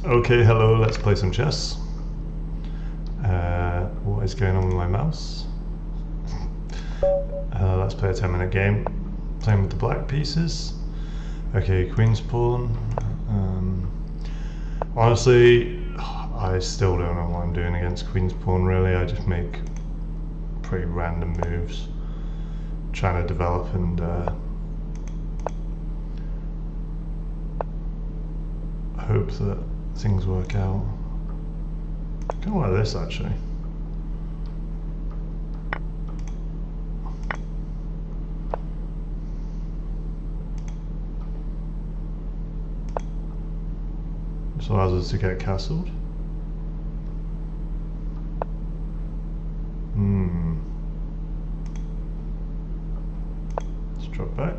Okay, hello, let's play some chess. What is going on with my mouse? Let's play a 10-minute game. Playing with the black pieces. Okay, queen's pawn. Honestly, I still don't know what I'm doing against queen's pawn, really. I just make pretty random moves. Trying to develop and hope that things work out. Kind of like this, actually. This allows us to get castled. Let's drop back.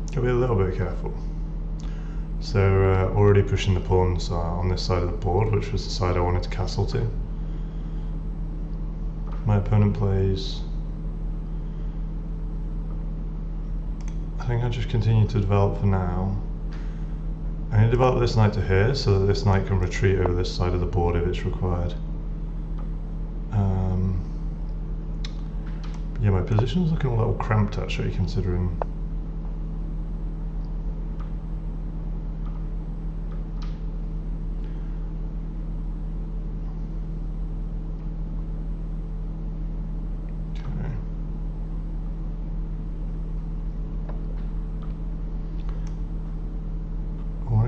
Gotta be a little bit careful. So already pushing the pawns on this side of the board, which was the side I wanted to castle to. My opponent plays... I think I'll just continue to develop for now. I'm going to develop this knight to here so that this knight can retreat over this side of the board if it's required. Yeah, my position's looking a little cramped actually, considering...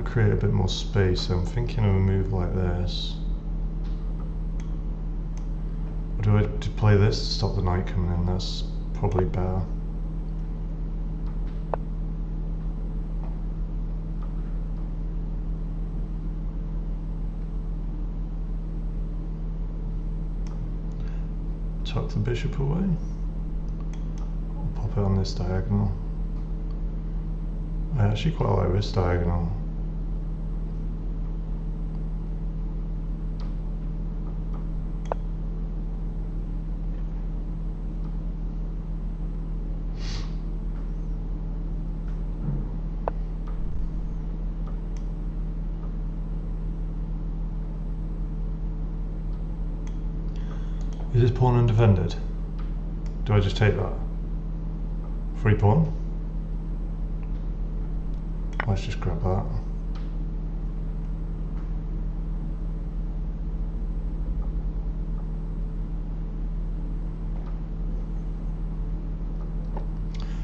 create a bit more space, so I'm thinking of a move like this. Or do I play this to stop the knight coming in? That's probably better. Tuck the bishop away. I'll pop it on this diagonal. I actually quite like this diagonal. Is this pawn undefended? Do I just take that? Free pawn? Let's just grab that.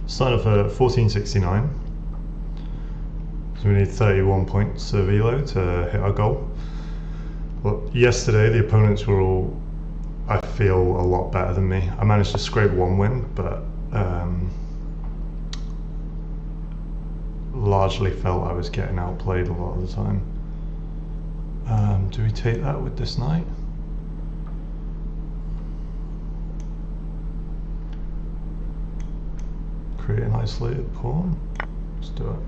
Starting off at 1469. So we need 31 points of elo to hit our goal. Well, yesterday the opponents were all, I feel, a lot better than me. I managed to scrape one win, but largely felt I was getting outplayed a lot of the time. Do we take that with this knight? Create an isolated pawn? Let's do it.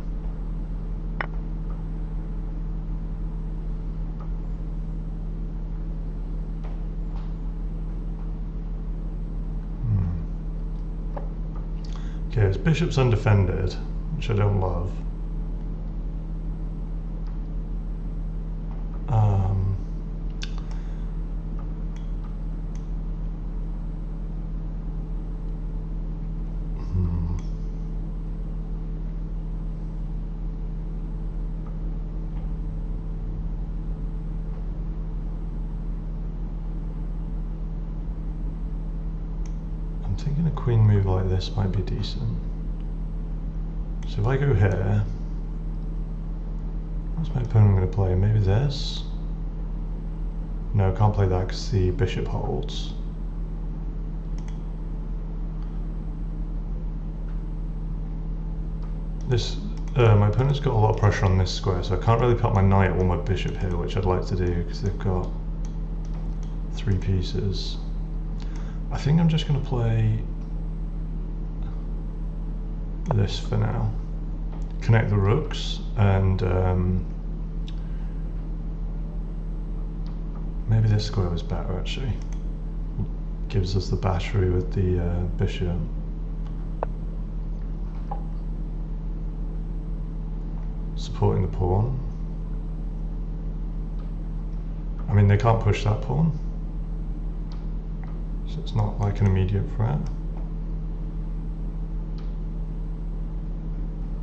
Okay, his bishop's undefended, which I don't love. I'm thinking a queen move like this might be decent. So if I go here, what's my opponent going to play? Maybe this? No, I can't play that because the bishop holds. This, my opponent's got a lot of pressure on this square, so I can't really put my knight or my bishop here, which I'd like to do because they've got 3 pieces. I think I'm just going to play this for now. Connect the rooks and maybe this square was better actually. Gives us the battery with the bishop. supporting the pawn. I mean, they can't push that pawn, so it's not like an immediate threat.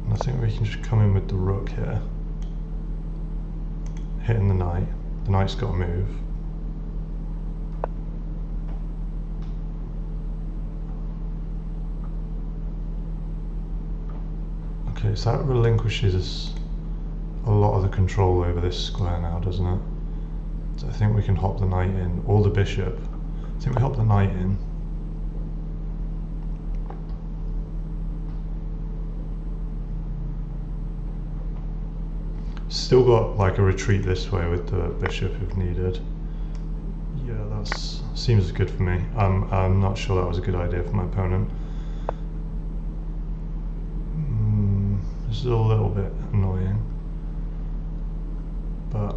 And I think we can just come in with the rook here, hitting the knight. The knight's got to move. Okay, so that relinquishes a lot of the control over this square now, doesn't it? So I think we can hop the knight in, or the bishop. I think we hop the knight in. Still got like a retreat this way with the bishop if needed. Yeah, that seems good for me. I'm not sure that was a good idea for my opponent. This is a little bit annoying, but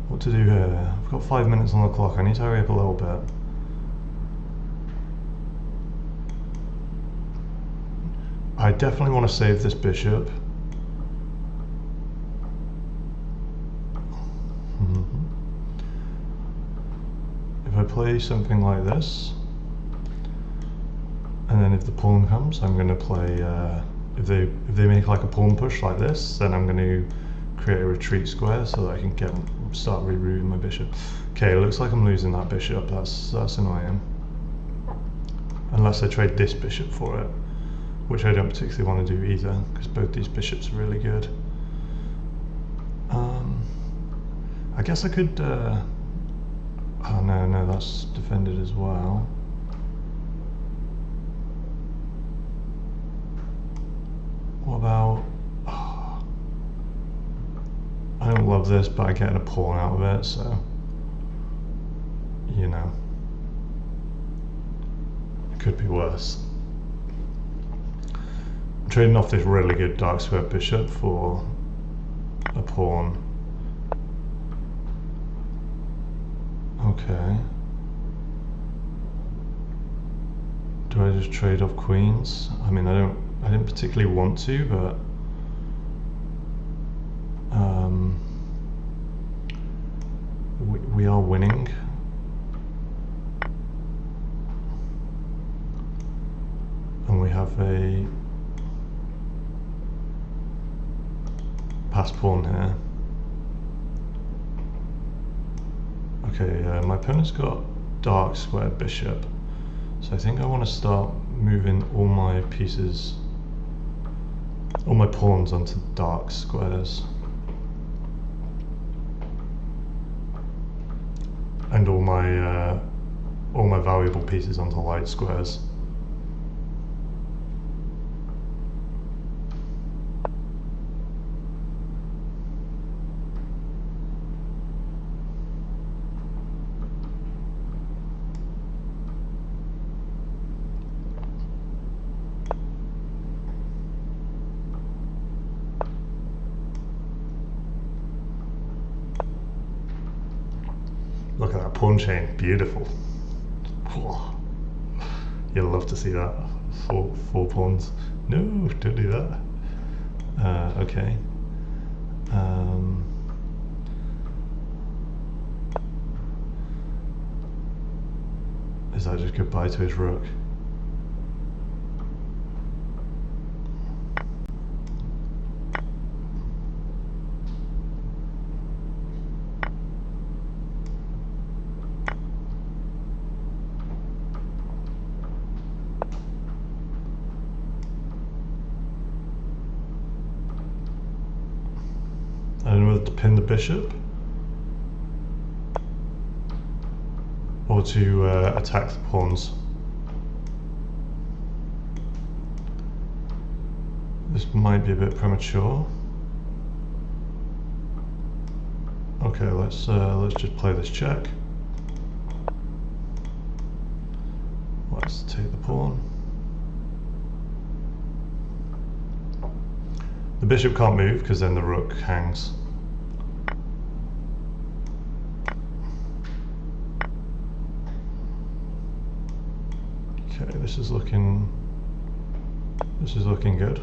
what to do here? I've got 5 minutes on the clock. I need to hurry up a little bit. I definitely want to save this bishop. If I play something like this, and then if the pawn comes, I'm going to play, if they make like a pawn push like this, then I'm going to create a retreat square so that I can start rerouting my bishop. Okay, it looks like I'm losing that bishop. That's annoying. Unless I trade this bishop for it, which I don't particularly want to do either, because both these bishops are really good. I guess I could... oh no, that's defended as well. What about... Oh, I don't love this, but I get a pawn out of it, so... You know. It could be worse. I'm trading off this really good dark square bishop for a pawn. Okay. Do I just trade off queens? I mean, I didn't particularly want to, but we are winning. And we have a passed pawn here. Okay, my opponent's got dark square bishop, so I think I want to start moving all my pieces, all my pawns onto dark squares, and all my valuable pieces onto light squares. Look at that pawn chain, beautiful. Whoa. You'll love to see that. Four pawns. No, don't do that. Okay. Is that just goodbye to his rook? I don't know whether to pin the bishop or to attack the pawns. This might be a bit premature. Okay, let's just play this check. Let's take the pawn. The bishop can't move because then the rook hangs. Okay, this is looking good.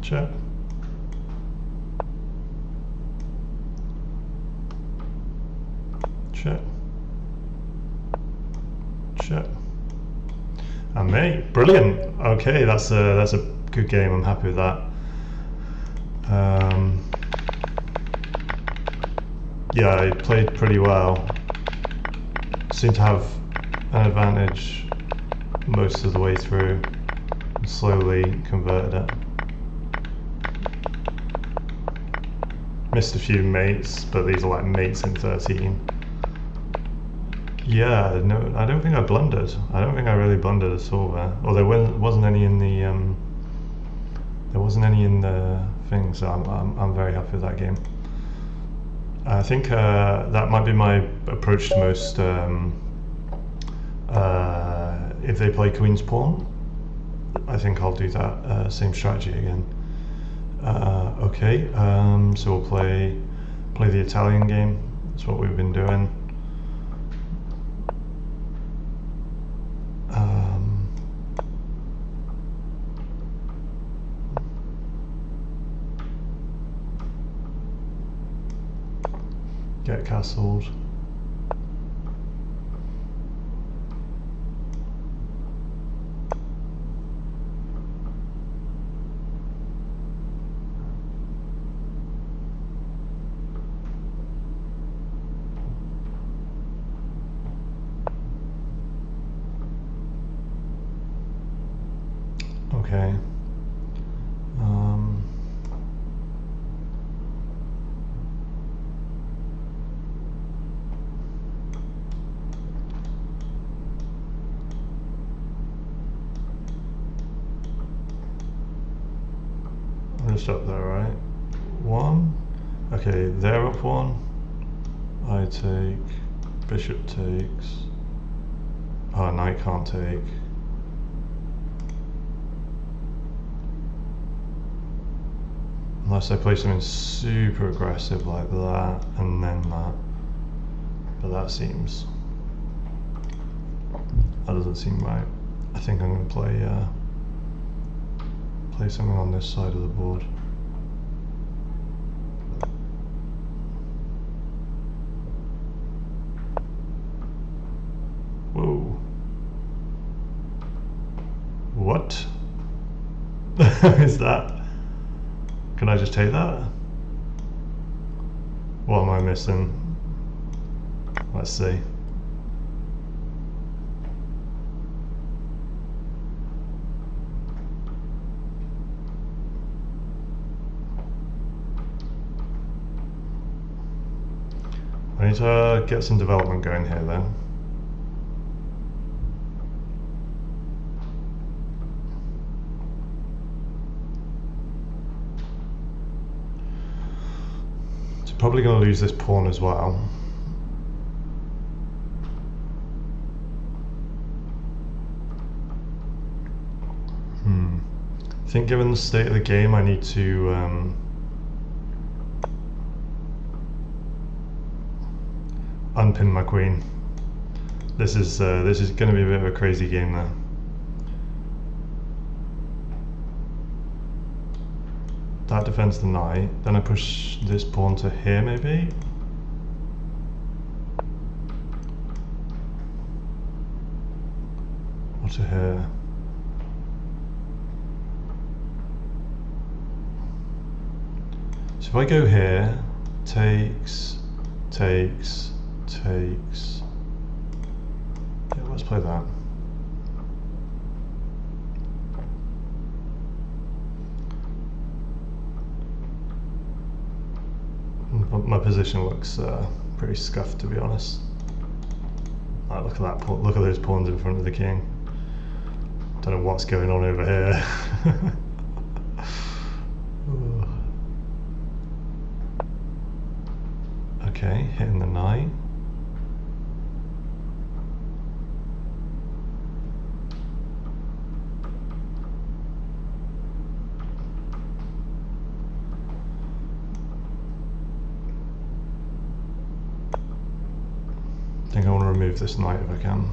Check. Check. Check. And mate, brilliant. Okay, that's a good game. I'm happy with that. Yeah, I played pretty well. Seemed to have an advantage most of the way through. Slowly converted it. Missed a few mates, but these are like mates in 13. Yeah, no, I don't think I blundered. I don't think I really blundered at all there. Or there wasn't any in the thing, so I'm very happy with that game. I think that might be my approach to most if they play Queen's Pawn. I think I'll do that same strategy again. Okay, so we'll play the Italian game. That's what we've been doing. Get castled. Okay. I'm just up there, right? One. Okay, they're up one. I take. Bishop takes. Oh, knight can't take. Unless I play something super aggressive like that, and then that. But that doesn't seem right. I think I'm going to play something on this side of the board. Whoa. What is that? Can I just take that? What am I missing? Let's see. I need to get some development going here then. Probably going to lose this pawn as well. I think given the state of the game, I need to unpin my queen. This is going to be a bit of a crazy game there. That defends the knight, then I push this pawn to here maybe? Or to here? So if I go here, takes, takes, takes. Yeah, let's play that. My position looks pretty scuffed, to be honest. Oh, look at that! Look at those pawns in front of the king. Don't know what's going on over here. Okay, hitting the knight. I think I want to remove this knight if I can.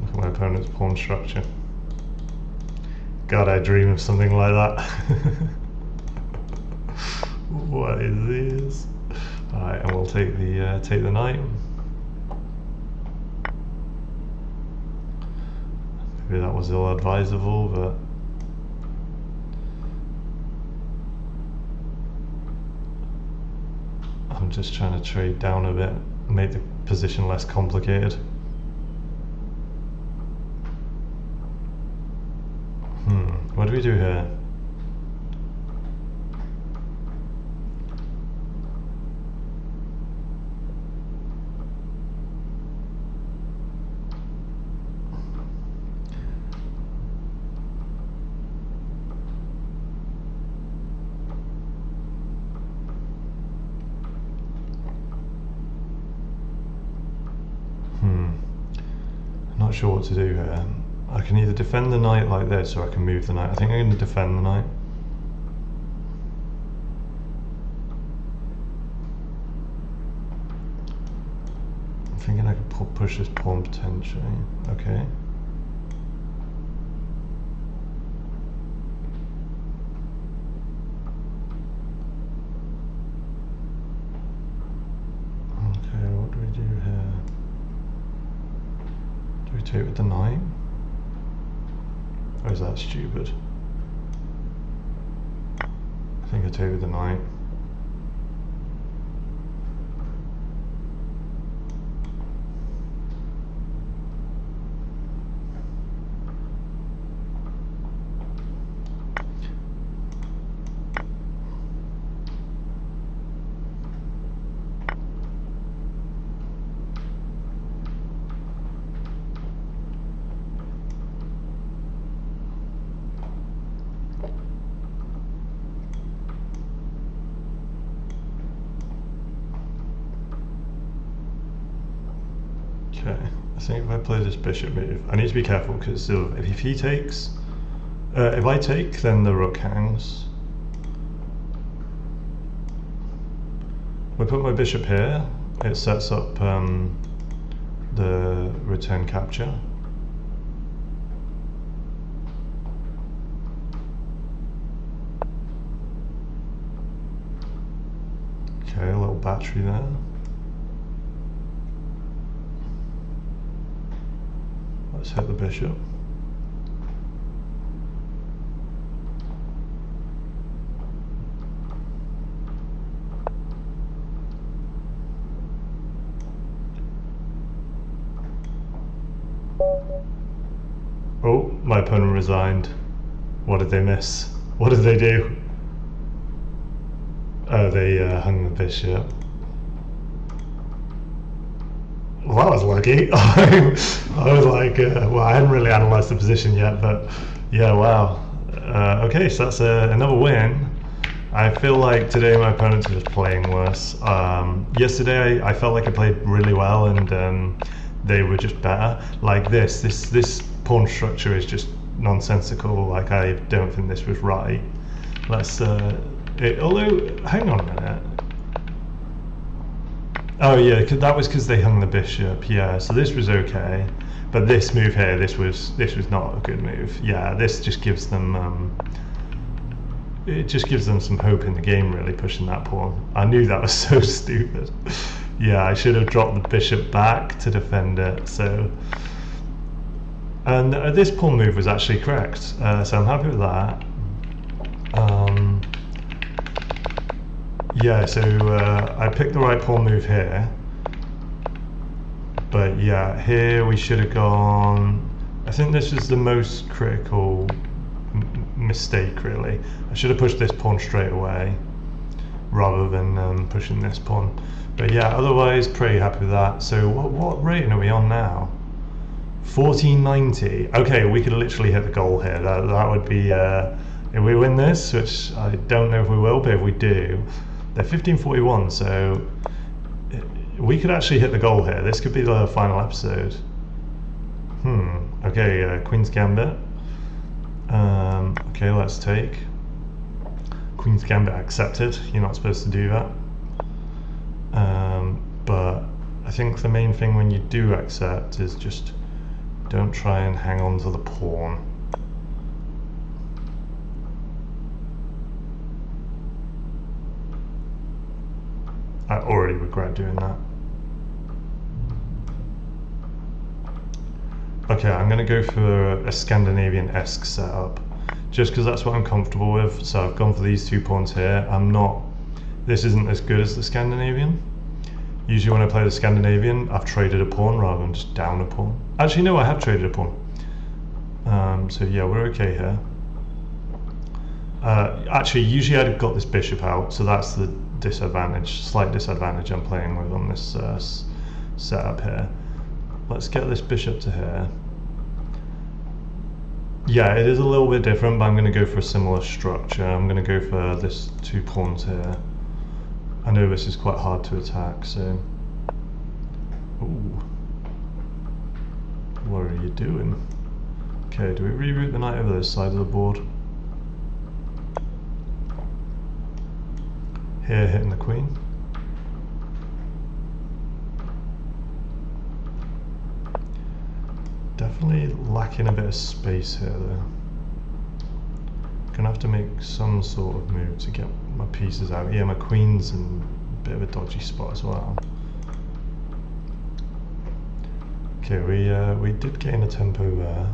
Look at my opponent's pawn structure. God, I dream of something like that. What is this? Alright, and we'll take the knight. Maybe that was ill-advisable, but I'm just trying to trade down a bit, make the position less complicated. What do we do here? Not sure what to do here. I can either defend the knight like this or I can move the knight. I think I'm going to defend the knight. I'm thinking I could push this pawn potentially. Okay. Okay, what do we do here? Do we take with the knight? Or is that stupid? I think I take with the knight. Okay, I think if I play this bishop move, I need to be careful because if he takes, if I take, then the rook hangs. If I put my bishop here, it sets up the return capture. Okay, a little battery there. Let's hit the bishop. Oh, my opponent resigned. What did they miss? What did they do? Oh, they hung the bishop. Well, that was lucky. I was like, well, I hadn't really analysed the position yet, but yeah, wow. Okay, so that's another win. I feel like today my opponents are just playing worse. Yesterday I felt like I played really well and they were just better. Like this pawn structure is just nonsensical. Like I don't think this was right. Let's, although, hang on a minute. Oh yeah, that was because they hung the bishop. Yeah, so this was okay, but this move here, this was not a good move. Yeah, this just gives them it just gives them some hope in the game, really, pushing that pawn. I knew that was so stupid. Yeah, I should have dropped the bishop back to defend it. So, and this pawn move was actually correct. So I'm happy with that. Yeah, so I picked the right pawn move here, but yeah, here we should have gone. I think this is the most critical mistake, really. I should have pushed this pawn straight away rather than pushing this pawn. But yeah, otherwise pretty happy with that. So what rating are we on now? 1490. Okay, we could literally hit the goal here. That would be if we win this, which I don't know if we will, but if we do. They're 1541, so we could actually hit the goal here. This could be the final episode. Okay, Queen's Gambit. Okay, let's take. Queen's Gambit accepted. You're not supposed to do that. But I think the main thing when you do accept is just don't try and hang on to the pawn. I already regret doing that. Okay, I'm going to go for a Scandinavian-esque setup, just because that's what I'm comfortable with. So I've gone for these 2 pawns here. This isn't as good as the Scandinavian. Usually when I play the Scandinavian, I've traded a pawn rather than just down a pawn. Actually, no, I have traded a pawn. So yeah, we're okay here. Actually, usually I'd have got this bishop out, so that's the slight disadvantage I'm playing with on this setup here. Let's get this bishop to here. Yeah, it is a little bit different, but I'm going to go for a similar structure. I'm going to go for this 2 pawns here. I know this is quite hard to attack, so... Ooh. What are you doing? Okay, do we reroute the knight over this side of the board? Here, hitting the queen. Definitely lacking a bit of space here though. Gonna have to make some sort of move to get my pieces out. Yeah, my queen's in a bit of a dodgy spot as well. Okay, we did gain a tempo there.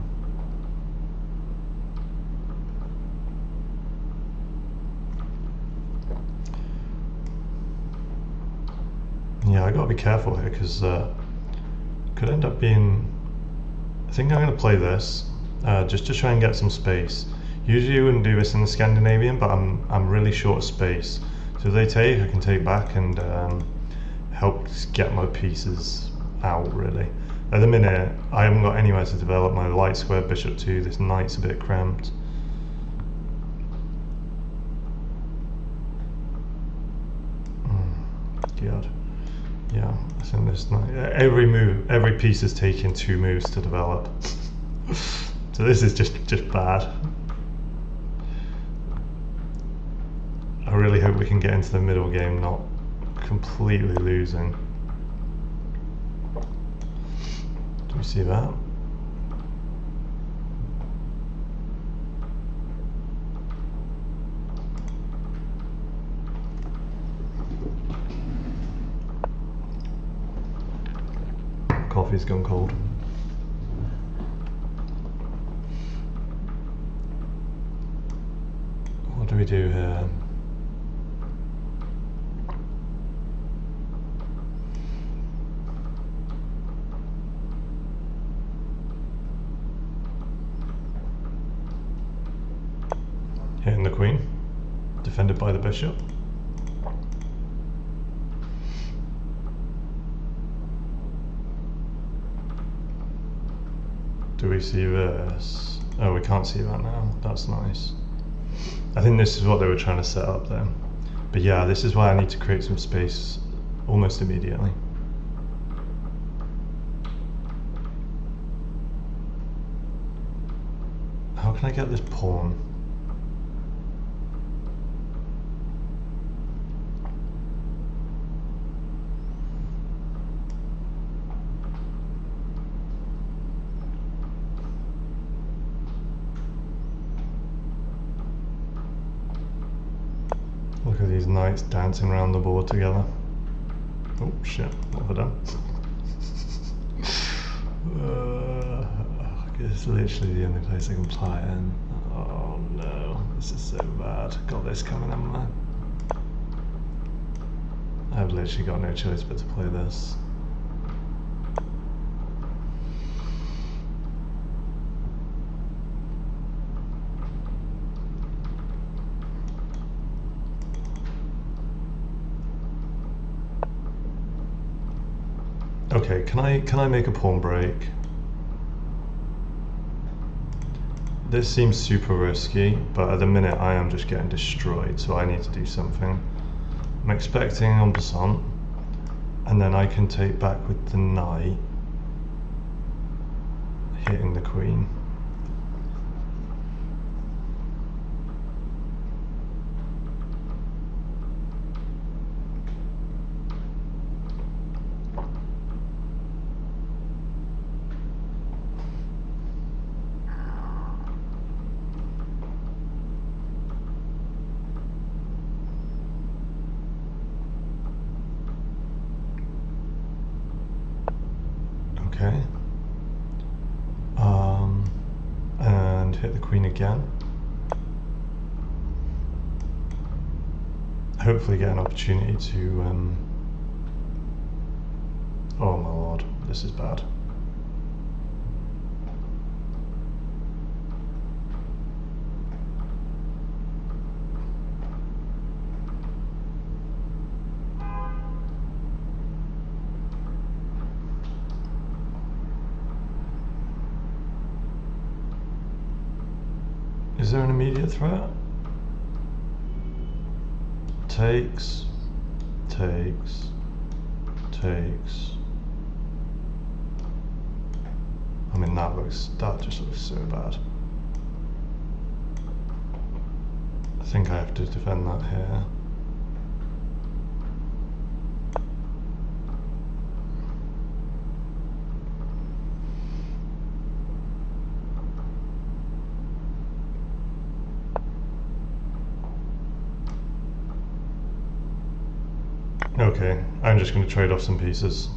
Yeah, I gotta be careful here because could end up being. I think I'm going to play this just to try and get some space. Usually you wouldn't do this in the Scandinavian, but I'm really short of space. So if they take, I can take back and help get my pieces out really. At the minute, I haven't got anywhere to develop my light square bishop 2. This knight's a bit cramped. God. Yeah, I think this knight, every piece is taking 2 moves to develop. So this is just bad. I really hope we can get into the middle game, not completely losing. Do you see that? Coffee's gone cold. What do we do here? Hitting the queen, defended by the bishop. Do we see this? Oh, we can't see that now. That's nice. I think this is what they were trying to set up there. But yeah, this is why I need to create some space almost immediately. How can I get this pawn? Look at these knights dancing around the board together. Oh shit, what have I done? This is literally the only place I can play it in. Oh no, this is so bad. Got this coming, haven't I? I've literally got no choice but to play this. Okay, can I make a pawn break? This seems super risky, but at the minute I am just getting destroyed, so I need to do something. I'm expecting en passant, and then I can take back with the knight hitting the queen. Okay. And hit the queen again. Hopefully get an opportunity to... oh my lord, this is bad. Is there an immediate threat? Takes, takes, takes. I mean, that just looks so bad. I think I have to defend that here. Okay, I'm just going to trade off some pieces.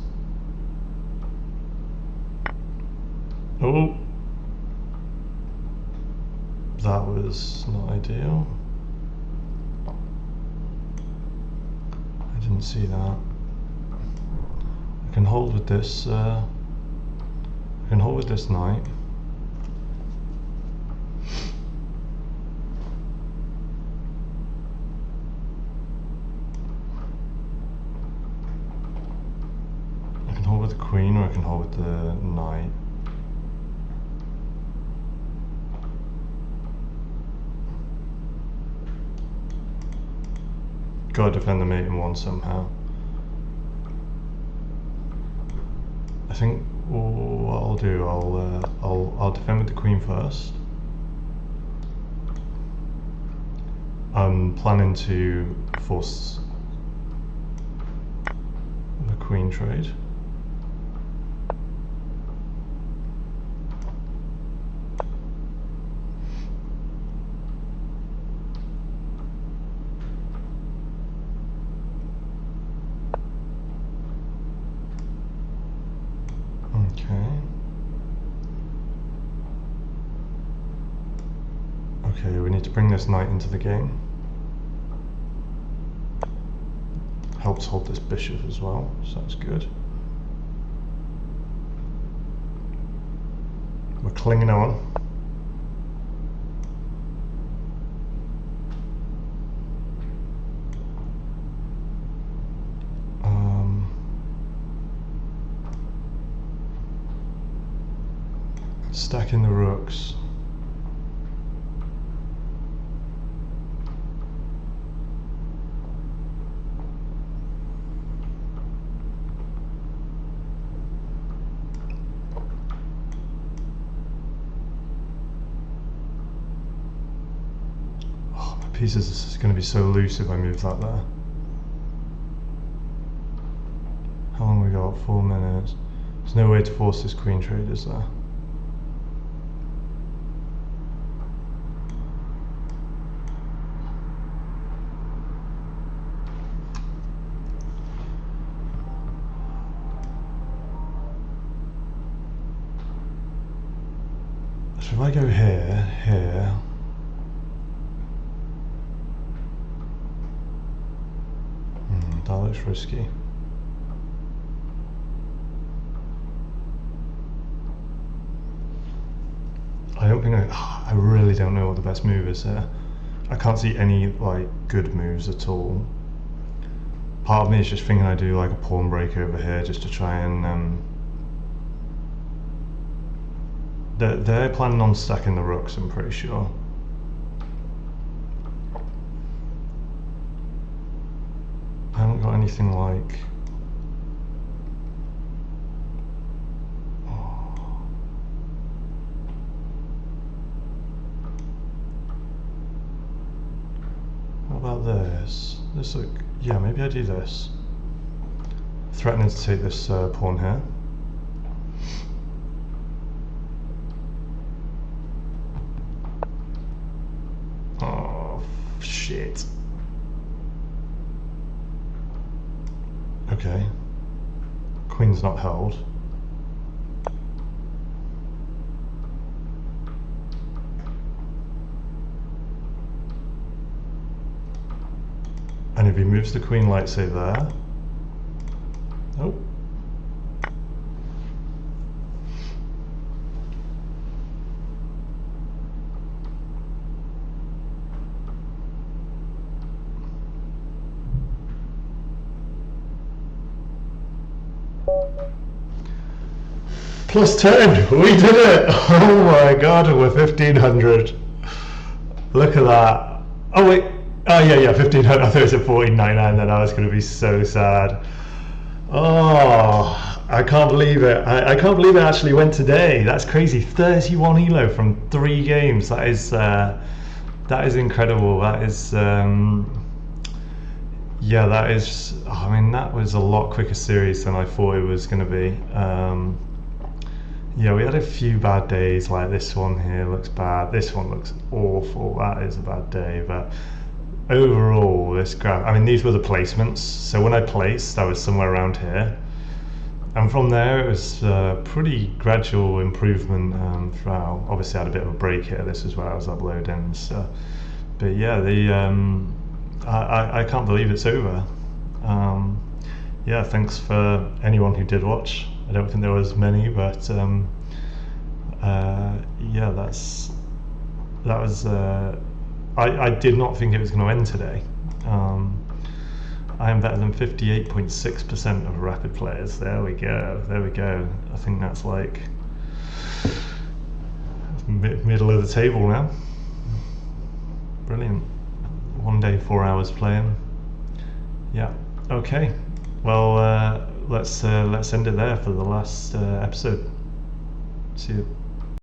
Oh! That was not ideal. I didn't see that. I can hold with this, I can hold with this knight. With the queen, or I can hold with the knight. Gotta defend the mate in one somehow. I think what I'll do, I'll defend with the queen first. I'm planning to force the queen trade. Okay, we need to bring this knight into the game. Helps hold this bishop as well, so that's good. We're clinging on. Stacking the rooks. Oh, my pieces is going to be so loose if I move that there. How long have we got? 4 minutes. There's no way to force this queen trade, is there? So if I go here, that looks risky. I don't think I really don't know what the best move is here. I can't see any like good moves at all. Part of me is just thinking I do like a pawn break over here just to try and they're planning on stacking the rooks, I'm pretty sure. I haven't got anything like... this? This look, yeah, maybe I do this. Threatening to take this pawn here. Oh, shit. Okay. Queen's not held. And if he moves the queen, like say there. Oh. Plus 10, we did it! Oh my god, we're 1500. Look at that. Oh wait, oh yeah, 1500. I thought it was at 1499, then I was going to be so sad. Oh, I can't believe it. I can't believe it actually went today. That's crazy. 31 elo from 3 games. That is incredible. That is, yeah, that is, I mean, that was a lot quicker series than I thought it was going to be. Yeah, we had a few bad days, like this one here looks bad, this one looks awful, that is a bad day, but overall this graph, I mean these were the placements, so when I placed I was somewhere around here, and from there it was pretty gradual improvement throughout. Obviously I had a bit of a break here, this is where I was uploading, so, but yeah, I can't believe it's over. Yeah, thanks for anyone who did watch. I don't think there was many, but yeah, that was. I did not think it was going to end today. I am better than 58.6% of rapid players. There we go. There we go. I think that's like middle of the table now. Brilliant. 1 day, 4 hours playing. Yeah. Okay. Well, let's end it there for the last episode. See you.